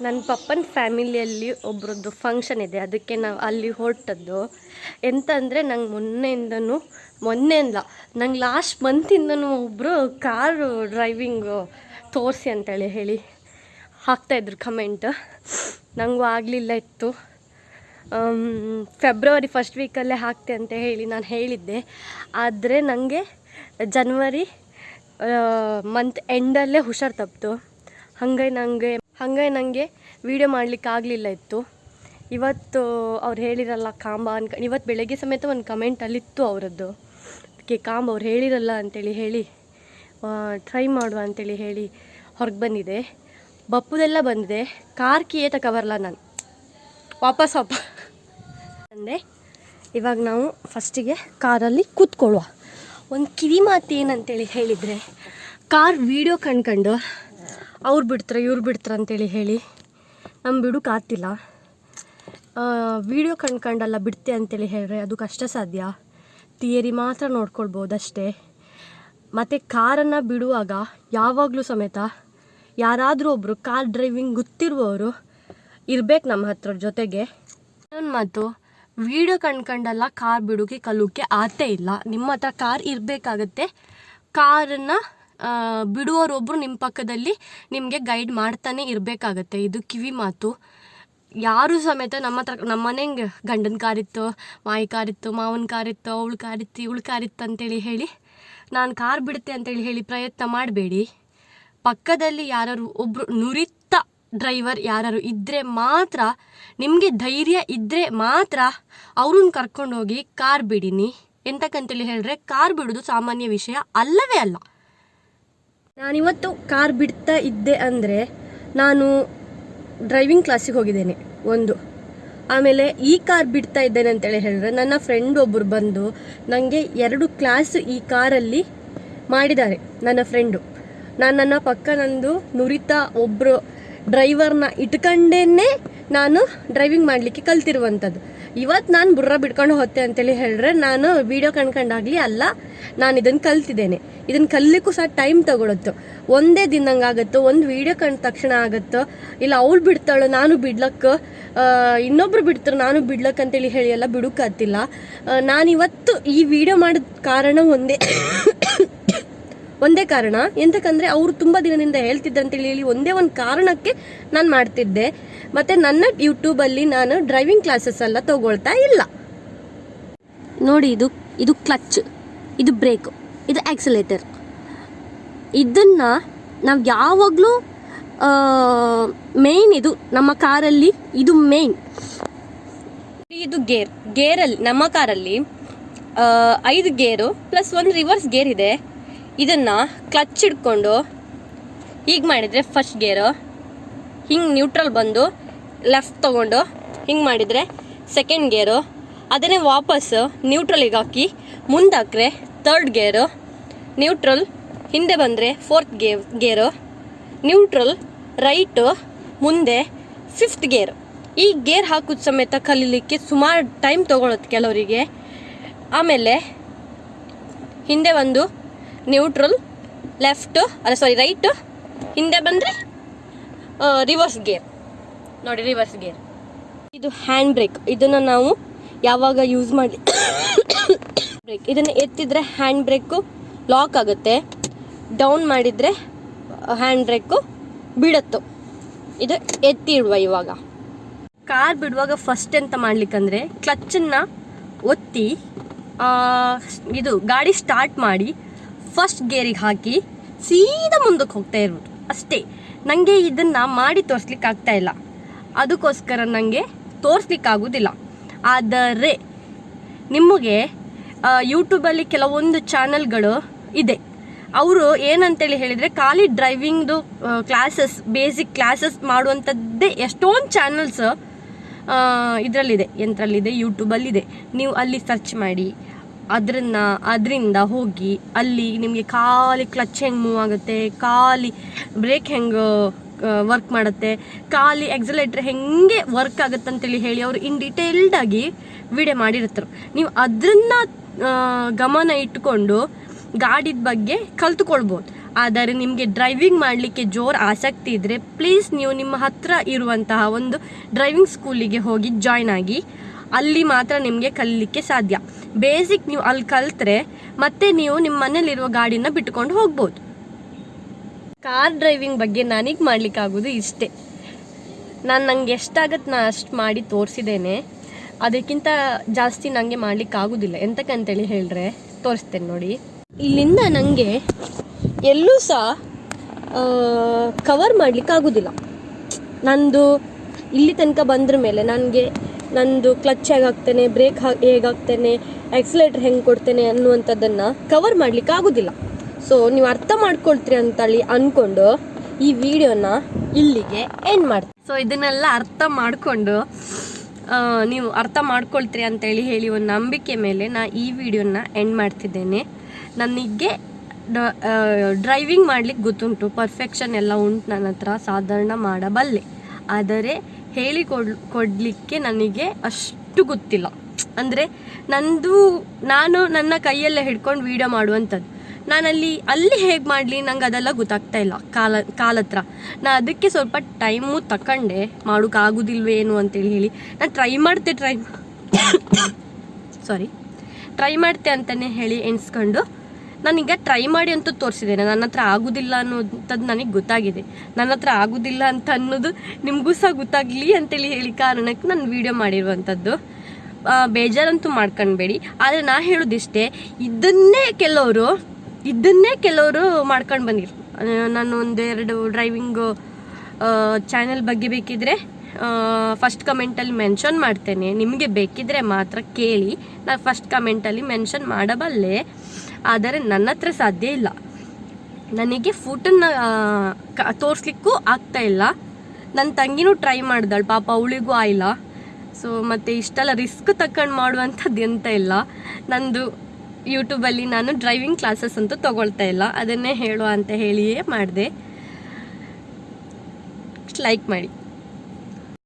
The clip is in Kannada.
ನನ್ನ ಪಪ್ಪನ ಫ್ಯಾಮಿಲಿಯಲ್ಲಿ ಒಬ್ರದ್ದು ಫಂಕ್ಷನ್ ಇದೆ, ಅದಕ್ಕೆ ನಾವು ಅಲ್ಲಿ ಹೊರಟದ್ದು. ಎಂತ ಅಂದರೆ ನಂಗೆ ಮೊನ್ನೆ ಅಲ್ಲ, ನಂಗೆ ಲಾಸ್ಟ್ ಮಂತಿಂದನೂ ಒಬ್ಬರು ಕಾರು ಡ್ರೈವಿಂಗು ತೋರಿಸಿ ಅಂತೇಳಿ ಹೇಳಿ ಹಾಕ್ತಾಯಿದ್ರು ಕಮೆಂಟ್. ನನಗೂ ಆಗಲಿಲ್ಲ ಇತ್ತು. ಫೆಬ್ರವರಿ ಫಸ್ಟ್ ವೀಕಲ್ಲೇ ಹಾಕ್ತೆ ಅಂತ ಹೇಳಿ ನಾನು ಹೇಳಿದ್ದೆ. ಆದರೆ ನನಗೆ ಜನವರಿ ಮಂತ್ ಎಂಡಲ್ಲೇ ಹುಷಾರು ತಪ್ಪಿತು. ಹಾಗೆ ನನಗೆ ವೀಡಿಯೋ ಮಾಡಲಿಕ್ಕೆ ಆಗಲಿಲ್ಲ ಇತ್ತು. ಇವತ್ತು ಅವ್ರು ಹೇಳಿರಲ್ಲ ಕಾಂಬ ಇವತ್ತು ಬೆಳಗ್ಗೆ ಸಮೇತ ಒಂದು ಕಮೆಂಟಲ್ಲಿತ್ತು ಅವರದ್ದು. ಅದಕ್ಕೆ ಕಾಂಬ ಅವ್ರು ಹೇಳಿರಲ್ಲ ಅಂಥೇಳಿ ಹೇಳಿ ಟ್ರೈ ಮಾಡುವ ಅಂಥೇಳಿ ಹೇಳಿ ಹೊರಗೆ ಬಂದಿದೆ. ಬಪ್ಪುದೆಲ್ಲ ಬಂದಿದೆ. ಕಾರ್ ಕೀಯೇ ತಗೊಬರಲ್ಲ ನಾನು, ವಾಪಸ್ ಅಂದೆ. ಇವಾಗ ನಾವು ಫಸ್ಟಿಗೆ ಕಾರಲ್ಲಿ ಕೂತ್ಕೊಳ್ಳುವ. ಒಂದು ಕಿವಿ ಮಾತು ಏನಂತೇಳಿ ಹೇಳಿದರೆ, ಕಾರ್ ವೀಡಿಯೋ ಕಂಡ್ಕೊಂಡು ಅವ್ರು ಬಿಡ್ತಾರೆ ಇವ್ರು ಬಿಡ್ತಾರೆ ಅಂತೇಳಿ ಹೇಳಿ ನಮ್ಮ ಬಿಡೋಕ್ಕಾಗ್ತಿಲ್ಲ. ವೀಡಿಯೋ ಕಂಡ್ಕೊಂಡಲ್ಲ ಬಿಡ್ತೆ ಅಂತೇಳಿ ಹೇಳಿದ್ರೆ ಅದು ಕಷ್ಟ ಸಾಧ್ಯ. ಥಿಯರಿ ಮಾತ್ರ ನೋಡ್ಕೊಳ್ಬೋದಷ್ಟೇ. ಮತ್ತು ಕಾರನ್ನು ಬಿಡುವಾಗ ಯಾವಾಗಲೂ ಸಮೇತ ಯಾರಾದರೂ ಒಬ್ಬರು ಕಾರ್ ಡ್ರೈವಿಂಗ್ ಗೊತ್ತಿರುವವರು ಇರಬೇಕು ನಮ್ಮ ಹತ್ರ ಜೊತೆಗೆ. ಇನ್ನೊಂದು ಮಾತು, ವೀಡಿಯೋ ಕಂಡ್ಕೊಂಡಲ್ಲ ಕಾರ್ ಬಿಡೋಕ್ಕೆ ಕಲಿಯೋಕ್ಕೆ ಆಗ್ತೇ ಇಲ್ಲ. ನಿಮ್ಮ ಹತ್ರ ಕಾರ್ ಇರಬೇಕಾಗತ್ತೆ. ಕಾರನ್ನು ಬಿಡುವವರೊಬ್ಬರು ನಿಮ್ಮ ಪಕ್ಕದಲ್ಲಿ ನಿಮಗೆ ಗೈಡ್ ಮಾಡ್ತಾನೆ ಇರಬೇಕಾಗತ್ತೆ. ಇದು ಕಿವಿ ಮಾತು. ಯಾರು ಸಮೇತ ನಮ್ಮ ಮನೆಗೆ ಗಂಡನ ಕಾರಿತ್ತು, ಮಾಯಿ ಕಾರಿತ್ತು, ಮಾವನ ಕಾರಿತ್ತು, ಅವಳು ಕಾರಿತ್ತು, ಇವಳು ಕಾರಿತ್ತು ಅಂತೇಳಿ ಹೇಳಿ ನಾನು ಕಾರ್ ಬಿಡುತ್ತೆ ಅಂತೇಳಿ ಹೇಳಿ ಪ್ರಯತ್ನ ಮಾಡಬೇಡಿ. ಪಕ್ಕದಲ್ಲಿ ಯಾರು ಒಬ್ಬರು ನುರಿತ ಡ್ರೈವರ್ ಯಾರು ಇದ್ದರೆ ಮಾತ್ರ, ನಿಮಗೆ ಧೈರ್ಯ ಇದ್ದರೆ ಮಾತ್ರ ಅವ್ರನ್ನ ಕರ್ಕೊಂಡೋಗಿ ಕಾರ್ ಬಿಡಿನಿ. ಎಂತಕ್ಕಂತೇಳಿ ಹೇಳಿದ್ರೆ ಕಾರ್ ಬಿಡೋದು ಸಾಮಾನ್ಯ ವಿಷಯ ಅಲ್ಲವೇ ಅಲ್ಲ. ನಾನಿವತ್ತು ಕಾರ್ ಬಿಡ್ತಾ ಇದ್ದೆ ಅಂದರೆ ನಾನು ಡ್ರೈವಿಂಗ್ ಕ್ಲಾಸಿಗೆ ಹೋಗಿದ್ದೇನೆ ಒಂದು. ಆಮೇಲೆ ಈ ಕಾರ್ ಬಿಡ್ತಾ ಇದ್ದೇನೆ ಅಂತೇಳಿ ಹೇಳಿದ್ರೆ ನನ್ನ ಫ್ರೆಂಡ್ ಒಬ್ಬರು ಬಂದು ನನಗೆ 2 ಕ್ಲಾಸ್ ಈ ಕಾರಲ್ಲಿ ಮಾಡಿದ್ದಾರೆ. ನನ್ನ ಫ್ರೆಂಡು ನನ್ನ ಪಕ್ಕ ನಂದು ನುರಿತ ಒಬ್ಬರು ಡ್ರೈವರ್ನ ಇಟ್ಕೊಂಡೇ ನಾನು ಡ್ರೈವಿಂಗ್ ಮಾಡಲಿಕ್ಕೆ ಕಲ್ತಿರುವಂಥದ್ದು. ಇವತ್ತು ನಾನು ಬುರ್ರ ಬಿಡ್ಕೊಂಡು ಹೋಗ್ತೆ ಅಂತೇಳಿ ಹೇಳಿದ್ರೆ ನಾನು ವೀಡಿಯೋ ಕಂಡ್ಕೊಂಡಾಗಲಿ ಅಲ್ಲ, ನಾನು ಇದನ್ನು ಕಲ್ತಿದ್ದೇನೆ. ಇದನ್ನು ಕಲಿಲಿಕ್ಕೂ ಸಹ ಟೈಮ್ ತಗೊಳುತ್ತೋ. ಒಂದೇ ದಿನಂಗೆ ಆಗುತ್ತೋ, ಒಂದು ವೀಡಿಯೋ ಕಂಡ ತಕ್ಷಣ ಆಗುತ್ತೋ, ಇಲ್ಲ ಅವಳು ಬಿಡ್ತಾಳು ನಾನು ಬಿಡ್ಲಕ್ಕೆ, ಇನ್ನೊಬ್ರು ಬಿಡ್ತಾರೆ ನಾನು ಬಿಡ್ಲಕ್ಕೆ ಅಂತೇಳಿ ಹೇಳಿ ಎಲ್ಲ ಬಿಡೋಕ್ಕಾಗ್ತಿಲ್ಲ. ನಾನಿವತ್ತು ಈ ವಿಡಿಯೋ ಮಾಡಿದ ಕಾರಣ ಒಂದೇ ಕಾರಣ. ಎಂತಕ್ಕಂದರೆ ಅವರು ತುಂಬ ದಿನದಿಂದ ಹೇಳ್ತಿದ್ದೆ ಅಂತೇಳಿ ಹೇಳಿ ಒಂದೇ ಒಂದು ಕಾರಣಕ್ಕೆ ನಾನು ಮಾಡ್ತಿದ್ದೆ. ಮತ್ತು ನನ್ನ ಯೂಟ್ಯೂಬಲ್ಲಿ ನಾನು ಡ್ರೈವಿಂಗ್ ಕ್ಲಾಸಸ್ ಎಲ್ಲ ತಗೊಳ್ತಾ ಇಲ್ಲ. ನೋಡಿ, ಇದು ಕ್ಲಚ್, ಇದು ಬ್ರೇಕು, ಇದು ಆಕ್ಸಿಲೇಟರ್. ಇದನ್ನು ನಾವು ಯಾವಾಗಲೂ ಮೇಯ್ನ್, ಇದು ನಮ್ಮ ಕಾರಲ್ಲಿ ಇದು ಮೇಯ್ನ್. ಇದು ಗೇರಲ್ಲಿ ನಮ್ಮ ಕಾರಲ್ಲಿ 5 ಗೇರು ಪ್ಲಸ್ 1 ರಿವರ್ಸ್ ಗೇರ್ ಇದೆ. ಇದನ್ನು ಕ್ಲಚ್ ಹಿಡ್ಕೊಂಡು ಹೀಗೆ ಮಾಡಿದರೆ ಫಸ್ಟ್ ಗೇರು, ಹಿಂಗೆ ನ್ಯೂಟ್ರಲ್ ಬಂದು ಲೆಫ್ಟ್ ತೊಗೊಂಡು ಹಿಂಗೆ ಮಾಡಿದರೆ ಸೆಕೆಂಡ್ ಗೇರು. ಅದನ್ನೇ ವಾಪಸ್ಸು ನ್ಯೂಟ್ರಲಿಗೆ ಹಾಕಿ ಮುಂದೆ ಹಾಕ್ರೆ 3rd ಗೇರು, ನ್ಯೂಟ್ರಲ್ ಹಿಂದೆ ಬಂದರೆ 4th ಗೇರು, ನ್ಯೂಟ್ರಲ್ ರೈಟು ಮುಂದೆ 5th ಗೇರು. ಈ ಗೇರ್ ಹಾಕೋದು ಸಮೇತ ಕಲೀಲಿಕ್ಕೆ ಸುಮಾರು ಟೈಮ್ ತೊಗೊಳುತ್ತೆ ಕೆಲವರಿಗೆ. ಆಮೇಲೆ ಹಿಂದೆ ಒಂದು ನ್ಯೂಟ್ರಲ್, ರೈಟು, ಹಿಂದೆ ಬಂದರೆ ರಿವರ್ಸ್ ಗೇರ್. ನೋಡಿ, ರಿವರ್ಸ್ ಗೇರ್. ಇದು ಹ್ಯಾಂಡ್ ಬ್ರೇಕ್. ಇದನ್ನು ನಾವು ಯಾವಾಗ ಯೂಸ್ ಮಾಡಿ ಬ್ರೇಕ್ ಇದನ್ನು ಎತ್ತಿದರೆ ಹ್ಯಾಂಡ್ ಬ್ರೇಕು ಲಾಕ್ ಆಗುತ್ತೆ, ಡೌನ್ ಮಾಡಿದರೆ ಹ್ಯಾಂಡ್ ಬ್ರೇಕು ಬಿಡುತ್ತೋ. ಇದು ಎತ್ತಿ ಇಡುವ. ಇವಾಗ ಕಾರ್ ಬಿಡುವಾಗ ಫಸ್ಟ್ ಎಂತ ಮಾಡ್ಲಿಕ್ಕಂದ್ರೆ ಕ್ಲಚ್ಚನ್ನು ಒತ್ತಿ ಇದು ಗಾಡಿ ಸ್ಟಾರ್ಟ್ ಮಾಡಿ ಫಸ್ಟ್ ಗೇರಿಗೆ ಹಾಕಿ ಸೀದಾ ಮುಂದಕ್ಕೆ ಹೋಗ್ತಾ ಇರ್ಬೋದು ಅಷ್ಟೇ. ನನಗೆ ಇದನ್ನು ಮಾಡಿ ತೋರಿಸ್ಲಿಕ್ಕೆ ಆಗ್ತಾ ಇಲ್ಲ, ಅದಕ್ಕೋಸ್ಕರ ನನಗೆ ತೋರಿಸ್ಲಿಕ್ಕಾಗೋದಿಲ್ಲ. ಆದರೆ ನಿಮಗೆ ಯೂಟ್ಯೂಬಲ್ಲಿ ಕೆಲವೊಂದು ಚಾನಲ್ಗಳು ಇದೆ. ಅವರು ಏನಂತೇಳಿ ಹೇಳಿದರೆ ಖಾಲಿ ಡ್ರೈವಿಂಗ್ದು ಕ್ಲಾಸಸ್, ಬೇಸಿಕ್ ಕ್ಲಾಸಸ್ ಮಾಡುವಂಥದ್ದೇ ಎಷ್ಟೊಂದು ಚಾನಲ್ಸ್ ಇದರಲ್ಲಿದೆ, ಯೂಟ್ಯೂಬಲ್ಲಿದೆ. ನೀವು ಅಲ್ಲಿ ಸರ್ಚ್ ಮಾಡಿ ಅದರಿಂದ ಹೋಗಿ ಅಲ್ಲಿ ನಿಮಗೆ ಖಾಲಿ ಕ್ಲಚ್ ಹೆಂಗೆ ಮೂವ್ ಆಗುತ್ತೆ, ಖಾಲಿ ಬ್ರೇಕ್ ಹೆಂಗೆ ವರ್ಕ್ ಮಾಡುತ್ತೆ, ಖಾಲಿ ಎಕ್ಸಲೇಟರ್ ಹೆಂಗೆ ವರ್ಕ್ ಆಗುತ್ತೆ ಅಂತೇಳಿ ಹೇಳಿ ಅವರು ಇನ್ ಡೀಟೇಲ್ಡಾಗಿ ವಿಡಿಯೋ ಮಾಡಿರ್ತಾರೆ. ನೀವು ಅದನ್ನು ಗಮನ ಇಟ್ಕೊಂಡು ಗಾಡಿದ ಬಗ್ಗೆ ಕಲ್ತ್ಕೊಳ್ಬೋದು. ಆದರೆ ನಿಮಗೆ ಡ್ರೈವಿಂಗ್ ಮಾಡಲಿಕ್ಕೆ ಜೋರು ಆಸಕ್ತಿ ಇದ್ದರೆ ಪ್ಲೀಸ್ ನೀವು ನಿಮ್ಮ ಹತ್ರ ಇರುವಂತಹ ಒಂದು ಡ್ರೈವಿಂಗ್ ಸ್ಕೂಲಿಗೆ ಹೋಗಿ ಜಾಯ್ನ್ ಆಗಿ. ಅಲ್ಲಿ ಮಾತ್ರ ನಿಮಗೆ ಕಲೀಲಿಕ್ಕೆ ಸಾಧ್ಯ. ಬೇಸಿಕ್ ನೀವು ಅಲ್ಲಿ ಕಲಿತ್ರೆ ಮತ್ತೆ ನೀವು ನಿಮ್ಮ ಮನೇಲಿರುವ ಗಾಡಿನ ಬಿಟ್ಕೊಂಡು ಹೋಗ್ಬೋದು. ಕಾರ್ ಡ್ರೈವಿಂಗ್ ಬಗ್ಗೆ ನನಗೆ ಮಾಡಲಿಕ್ಕಾಗೋದು ಇಷ್ಟೇ. ನಂಗೆ ಎಷ್ಟಾಗತ್ತೆ ನಾನು ಅಷ್ಟು ಮಾಡಿ ತೋರಿಸಿದ್ದೇನೆ. ಅದಕ್ಕಿಂತ ಜಾಸ್ತಿ ನನಗೆ ಮಾಡಲಿಕ್ಕಾಗೋದಿಲ್ಲ. ಎಂತಕ್ಕಂತೇಳಿ ಹೇಳಿದ್ರೆ ತೋರಿಸ್ತೇನೆ ನೋಡಿ. ಇಲ್ಲಿಂದ ನನಗೆ ಎಲ್ಲೂ ಸಹ ಕವರ್ ಮಾಡಲಿಕ್ಕಾಗೋದಿಲ್ಲ. ನಂದು ಇಲ್ಲಿ ತನಕ ಬಂದ್ರ ಮೇಲೆ ನನಗೆ ನಂದು ಕ್ಲಚ್ ಹೇಗೆ ಹಾಕ್ತೇನೆ, ಬ್ರೇಕ್ ಹೇಗೆ ಹಾಕ್ತೇನೆ, ಆಕ್ಸಿಲೇಟರ್ ಹೆಂಗೆ ಕೊಡ್ತೇನೆ ಅನ್ನುವಂಥದ್ದನ್ನು ಕವರ್ ಮಾಡಲಿಕ್ಕೆ ಆಗೋದಿಲ್ಲ. ಸೊ ನೀವು ಅರ್ಥ ಮಾಡ್ಕೊಳ್ತೀರಿ ಅಂತೇಳಿ ಅಂದ್ಕೊಂಡು ಈ ವಿಡಿಯೋನ ಇಲ್ಲಿಗೆ ಎಂಡ್ ಮಾಡ್ತೀನಿ. ಸೊ ಇದನ್ನೆಲ್ಲ ಅರ್ಥ ಮಾಡಿಕೊಂಡು ನೀವು ಅರ್ಥ ಮಾಡ್ಕೊಳ್ತೀರಿ ಅಂತೇಳಿ ಹೇಳಿ ಒಂದು ನಂಬಿಕೆ ಮೇಲೆ ನಾನು ಈ ವಿಡಿಯೋನ ಎಂಡ್ ಮಾಡ್ತಿದ್ದೇನೆ. ನನಗೆ ಡ್ರೈವಿಂಗ್ ಮಾಡಲಿಕ್ಕೆ ಗೊತ್ತುಂಟು, ಪರ್ಫೆಕ್ಷನ್ ಎಲ್ಲ ಉಂಟು ನನ್ನ ಹತ್ರ, ಸಾಧಾರಣ ಮಾಡಬಲ್ಲೆ. ಆದರೆ ಕೊಡಲಿಕ್ಕೆ ನನಗೆ ಅಷ್ಟು ಗೊತ್ತಿಲ್ಲ. ಅಂದರೆ ನಾನು ನನ್ನ ಕೈಯಲ್ಲೇ ಹಿಡ್ಕೊಂಡು ವೀಡಿಯೋ ಮಾಡುವಂಥದ್ದು. ಅಲ್ಲಿ ಹೇಗೆ ಮಾಡಲಿ ನಂಗೆ ಅದೆಲ್ಲ ಗೊತ್ತಾಗ್ತಾ ಇಲ್ಲ ಕಾಲತ್ರ. ನಾನು ಅದಕ್ಕೆ ಸ್ವಲ್ಪ ಟೈಮು ತಗೊಂಡೆ, ಮಾಡೋಕ್ಕಾಗೋದಿಲ್ವೇನು ಅಂತೇಳಿ ಹೇಳಿ ನಾನು ಟ್ರೈ ಮಾಡ್ತೆ ಅಂತಲೇ ಹೇಳಿ ಎಣಿಸ್ಕೊಂಡು ನಾನೀಗ ಟ್ರೈ ಮಾಡಿ ಅಂತೂ ತೋರಿಸಿದ್ದೇನೆ. ನನ್ನ ಹತ್ರ ಆಗೋದಿಲ್ಲ ಅನ್ನೋಂಥದ್ದು ನನಗೆ ಗೊತ್ತಾಗಿದೆ. ನನ್ನ ಹತ್ರ ಆಗೋದಿಲ್ಲ ಅಂತ ಅನ್ನೋದು ನಿಮಗೂ ಸಹ ಗೊತ್ತಾಗಲಿ ಅಂತೇಳಿ ಹೇಳಿ ಕಾರಣಕ್ಕೆ ನಾನು ವೀಡಿಯೋ ಮಾಡಿರುವಂಥದ್ದು. ಬೇಜಾರಂತೂ ಮಾಡ್ಕೊಳ್ಬೇಡಿ. ಆದರೆ ನಾ ಹೇಳೋದಿಷ್ಟೇ, ಇದನ್ನೇ ಕೆಲವರು ಮಾಡ್ಕೊಂಡು ಬಂದಿರು. ನಾನು ಒಂದೆರಡು ಡ್ರೈವಿಂಗು ಚಾನೆಲ್ ಬಗ್ಗೆ ಬೇಕಿದ್ರೆ ಫಸ್ಟ್ ಕಮೆಂಟಲ್ಲಿ ಮೆನ್ಷನ್ ಮಾಡ್ತೇನೆ. ನಿಮಗೆ ಬೇಕಿದ್ರೆ ಮಾತ್ರ ಕೇಳಿ. ನಾನು ಫಸ್ಟ್ ಕಮೆಂಟಲ್ಲಿ ಮೆನ್ಷನ್ ಮಾಡಬಲ್ಲೆ, ಆದರೆ ನನ್ನ ಹತ್ರ ಸಾಧ್ಯ ಇಲ್ಲ. ನನಗೆ ಫುಟನ್ನು ತೋರಿಸ್ಲಿಕ್ಕೂ ಆಗ್ತಾ ಇಲ್ಲ. ನನ್ನ ತಂಗಿನೂ ಟ್ರೈ ಮಾಡ್ದಾಳು, ಪಾಪ ಅವಳಿಗೂ ಆಯಿಲ್ಲ. ಸೊ ಮತ್ತು ಇಷ್ಟೆಲ್ಲ ರಿಸ್ಕ್ ತಗೊಂಡು ಮಾಡುವಂಥದ್ದು ಎಂತ ಇಲ್ಲ. ನಂದು ಯೂಟ್ಯೂಬಲ್ಲಿ ನಾನು ಡ್ರೈವಿಂಗ್ ಕ್ಲಾಸಸ್ ಅಂತೂ ತೊಗೊಳ್ತಾ ಇಲ್ಲ. ಅದನ್ನೇ ಹೇಳುವ ಅಂತ ಹೇಳಿಯೇ ಮಾಡಿದೆ. ಲೈಕ್ ಮಾಡಿ.